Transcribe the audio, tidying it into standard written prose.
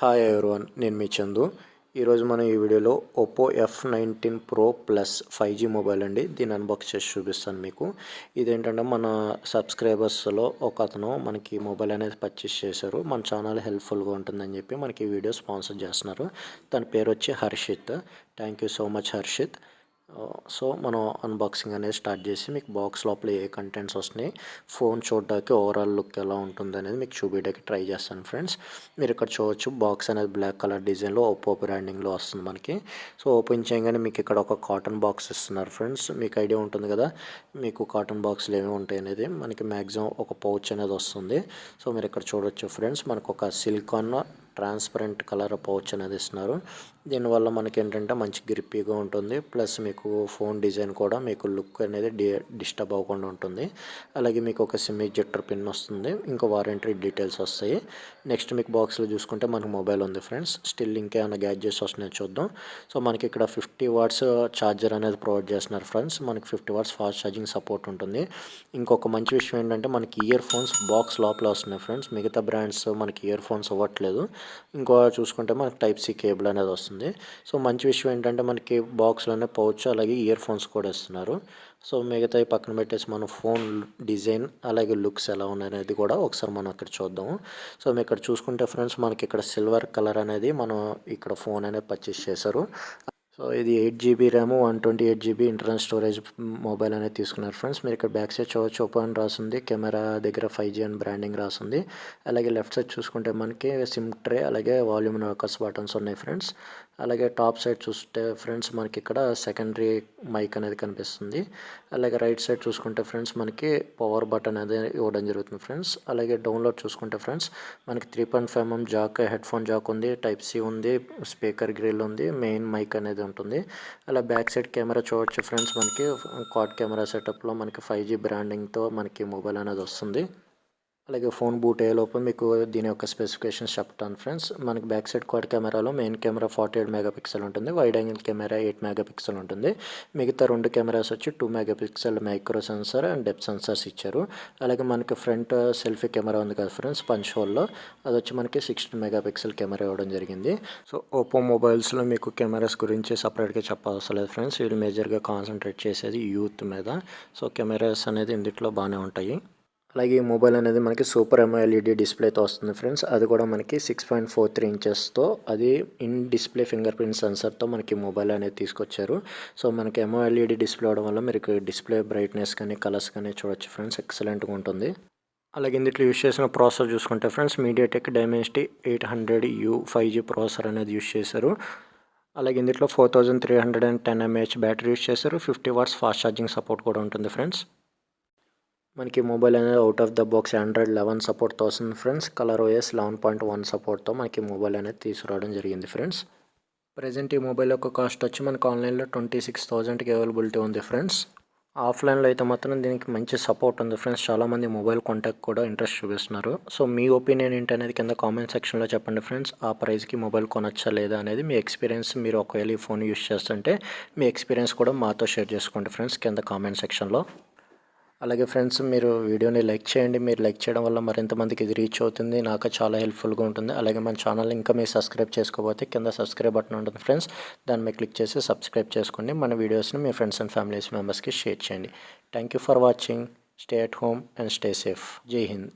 Hi everyone, నేను మీ చందు. ఈరోజు మనం ఈ వీడియోలో OPPO F19 Pro Plus 5G mobile అండి. దీన్ని అన్బాక్స్ చేసి చూపిస్తాను మీకు. ఇదేంటంటే మన సబ్స్క్రైబర్స్లో ఒక అతను మనకి మొబైల్ అనేది పర్చేస్ చేశారు. మన ఛానల్ హెల్ప్ఫుల్గా ఉంటుందని చెప్పి మనకి ఈ వీడియో స్పాన్సర్ చేస్తున్నారు. తన పేరు వచ్చి Harshit. Thank you so much Harshit. So మనం అన్బాక్సింగ్ అనేది స్టార్ట్ చేసి మీకు బాక్స్ లోపల ఏ కంటెంట్స్ వస్తున్నాయి, ఫోన్ చూడడానికి ఓవరాల్ లుక్ ఎలా ఉంటుంది అనేది మీకు చూపించడానికి ట్రై చేస్తాను ఫ్రెండ్స్. మీరు ఇక్కడ చూడవచ్చు బాక్స్ అనేది బ్లాక్ కలర్ డిజైన్లో OPPO బ్రాండింగ్లో వస్తుంది మనకి. సో ఓపెన్ చేయగానే మీకు ఇక్కడ ఒక కాటన్ బాక్స్ ఇస్తున్నారు ఫ్రెండ్స్. మీకు ఐడియా ఉంటుంది కదా మీకు కాటన్ బాక్స్లు ఏమి ఉంటాయి అనేది. మనకి మ్యాక్సిమం ఒక పౌచ్ అనేది వస్తుంది. సో మీరు ఇక్కడ చూడవచ్చు ఫ్రెండ్స్, మనకు ఒక సిలికాన్ ట్రాన్స్పరెంట్ కలర్ పౌచ్ అనేది ఇస్తున్నారు. దీనివల్ల మనకి ఏంటంటే మంచి గ్రిప్పీగా ఉంటుంది. ప్లస్ మీకు ఫోన్ డిజైన్ కూడా మీకు లుక్ అనేది డిస్టర్బ్ అవ్వకుండా ఉంటుంది. అలాగే మీకు ఒక సిమ్ ఎజెక్టర్ పిన్ వస్తుంది, ఇంకా వారంటీ డీటెయిల్స్ వస్తాయి. నెక్స్ట్ మీకు బాక్స్లో చూసుకుంటే మనకు మొబైల్ ఉంది ఫ్రెండ్స్. స్టిల్ ఇంకేమైనా గ్యాడ్జెట్స్ వస్తున్నాయో చూద్దాం. సో మనకి ఇక్కడ 50 వాట్స్ ఛార్జర్ అనేది ప్రొవైడ్ చేస్తున్నారు ఫ్రెండ్స్. మనకి 50 వాట్స్ ఫాస్ట్ ఛార్జింగ్ సపోర్ట్ ఉంటుంది. ఇంకొక మంచి విషయం ఏంటంటే మనకి ఇయర్ ఫోన్స్ బాక్స్ లోపల వస్తున్నాయి ఫ్రెండ్స్. మిగతా బ్రాండ్స్ మనకి ఇయర్ ఫోన్స్ ఇవ్వట్లేదు. ఇంకో చూసుకుంటే మనకి టైప్ సి కేబుల్ అనేది వస్తుంది. సో మంచి విషయం ఏంటంటే మనకి బాక్స్లోనే పౌచ్ అలాగే ఇయర్ ఫోన్స్ కూడా ఇస్తున్నారు. సో మిగతాయి పక్కన పెట్టేసి మన ఫోన్ డిజైన్ అలాగే లుక్స్ ఎలా ఉన్నాయనేది కూడా ఒకసారి మనం ఇక్కడ చూద్దాము. సో మీరు ఇక్కడ చూసుకుంటే ఫ్రెండ్స్, మనకి ఇక్కడ సిల్వర్ కలర్ అనేది మనం ఇక్కడ ఫోన్ అనేది పర్చేస్ చేశారు. సో ఇది 8GB RAM 128GB internal storage mobile అనేది తీసుకున్నారు ఫ్రెండ్స్. మీరు ఇక్కడ బ్యాక్ సైడ్ చూడవచ్చు ఓపెన్ అని రాసింది, కెమెరా దగ్గర 5G అని బ్రాండింగ్ రాసింది. అలాగే లెఫ్ట్ సైడ్ చూసుకుంటే మనకి సిమ్ ట్రే అలాగే వాల్యూమ్ నోకర్స్ బటన్స్ ఉన్నాయి ఫ్రెండ్స్. అలాగే టాప్ సైడ్ చూస్తే ఫ్రెండ్స్ మనకి ఇక్కడ సెకండరీ మైక్ అనేది కనిపిస్తుంది. అలాగే రైట్ సైడ్ చూసుకుంటే ఫ్రెండ్స్ మనకి పవర్ బటన్ అనేది ఇవ్వడం జరుగుతుంది ఫ్రెండ్స్. అలాగే డౌన్లోడ్ చూసుకుంటే ఫ్రెండ్స్ మనకి 3.5mm Jack, head phone Jack ఉంది, టైప్ సి ఉంది, స్పీకర్ గ్రిల్ ఉంది, మెయిన్ మైక్ అనేది ఉంటుంది. అలా బ్యాక్ సైడ్ కెమెరా చూడవచ్చు ఫ్రెండ్స్, మనకి క్వాడ్ కెమెరా సెటప్లో మనకి 5G బ్రాండింగ్తో మనకి మొబైల్ అనేది వస్తుంది. అలాగే ఫోన్ బూట్ అయ్యే లోపు మీకు దీని యొక్క స్పెసిఫికేషన్స్ చెప్తాను ఫ్రెండ్స్. మనకి బ్యాక్ సైడ్ క్వాడ్ కెమెరాలో మెయిన్ కెమెరా 48 మెగాపిక్సెల్ ఉంటుంది, వైడ్ యాంగిల్ కెమెరా 8 మెగాపిక్సెల్ ఉంటుంది. మిగతా 2 కెమెరాస్ వచ్చి 2 megapixel micro sensor and depth sensors ఇచ్చారు. అలాగే మనకి ఫ్రంట్ సెల్ఫీ కెమెరా ఉంది కదా ఫ్రెండ్స్ పంచ్ హోల్లో, అది వచ్చి మనకి 16 మెగాపిక్సెల్ కెమెరా ఇవ్వడం జరిగింది. సో ఓప్పో మొబైల్స్లో మీకు కెమెరాస్ గురించి సపరేట్గా చెప్పవసరం లేదు ఫ్రెండ్స్. వీళ్ళు మేజర్గా కాన్సన్ట్రేట్ చేసేది యూత్ మీద. సో కెమెరాస్ అనేది ఇందులో బాగానే ఉంటాయి. అలాగే ఈ మొబైల్ అనేది మనకి సూపర్ AMOLED డిస్ప్లేతో వస్తుంది ఫ్రెండ్స్. అది కూడా మనకి 6.43 ఇంచెస్తో అది ఇన్ డిస్ప్లే ఫింగర్ ప్రింట్ సెన్సర్తో మనకి మొబైల్ అనేది తీసుకొచ్చారు. సో మనకి AMOLED డిస్ప్లే అవడం వల్ల మీకు డిస్ప్లే బ్రైట్నెస్ కానీ కలర్స్ కానీ చూడొచ్చు ఫ్రెండ్స్, ఎక్సలెంట్గా ఉంటుంది. అలాగే ఇందులో యూస్ చేసిన ప్రాసెసర్ చూసుకుంటే friends MediaTek Dimensity 800U 5G processor అనేది యూస్ చేశారు. అలాగే ఇందులో 4310 mAh బ్యాటరీ యూస్ చేశారు. 50 వాట్స్ ఫాస్ట్ ఛార్జింగ్ సపోర్ట్ కూడా ఉంటుంది ఫ్రెండ్స్. మనకి మొబైల్ అనేది out of the box Android 11 సపోర్ట్తో వస్తుంది ఫ్రెండ్స్. ColorOS 11.1 సపోర్ట్తో మనకి మొబైల్ అనేది తీసుకురావడం జరిగింది ఫ్రెండ్స్. ప్రజెంట్ ఈ మొబైల్ యొక్క కాస్ట్ వచ్చి మనకి ఆన్లైన్లో 26,000కి అవైలబిలిటీ ఉంది ఫ్రెండ్స్. ఆఫ్లైన్లో అయితే మాత్రం దీనికి మంచి సపోర్ట్ ఉంది ఫ్రెండ్స్. చాలామంది మొబైల్ కాంటాక్ట్ కూడా ఇంట్రెస్ట్ చూపిస్తున్నారు. సో మీ ఒపీనియన్ ఏంటనేది కింద కామెంట్ సెక్షన్లో చెప్పండి ఫ్రెండ్స్. ఆ ప్రైస్కి మొబైల్ కొనొచ్చా లేదా అనేది మీ ఎక్స్పీరియన్స్, మీరు ఒకవేళ ఈ ఫోన్ యూస్ చేస్తుంటే మీ ఎక్స్పీరియన్స్ కూడా మాతో షేర్ చేసుకోండి ఫ్రెండ్స్ కింద కామెంట్ సెక్షన్లో. అలాగే ఫ్రెండ్స్ మీరు వీడియోని లైక్ చేయండి. మీరు లైక్ చేయడం వల్ల మరింత మందికి ఇది రీచ్ అవుతుంది, నాకు చాలా హెల్ప్ఫుల్గా ఉంటుంది. అలాగే మన ఛానల్ ఇంకా మీరు సబ్స్క్రైబ్ చేసుకోకపోతే కింద సబ్స్క్రైబ్ బటన్ ఉంటుంది ఫ్రెండ్స్, దాని మీద క్లిక్ చేసి సబ్స్క్రైబ్ చేసుకోండి. మన వీడియోస్ని మీ ఫ్రెండ్స్ అండ్ ఫ్యామిలీస్ మెంబర్స్కి షేర్ చేయండి. Thank you for watching. Stay at home and stay safe. జై హింద్.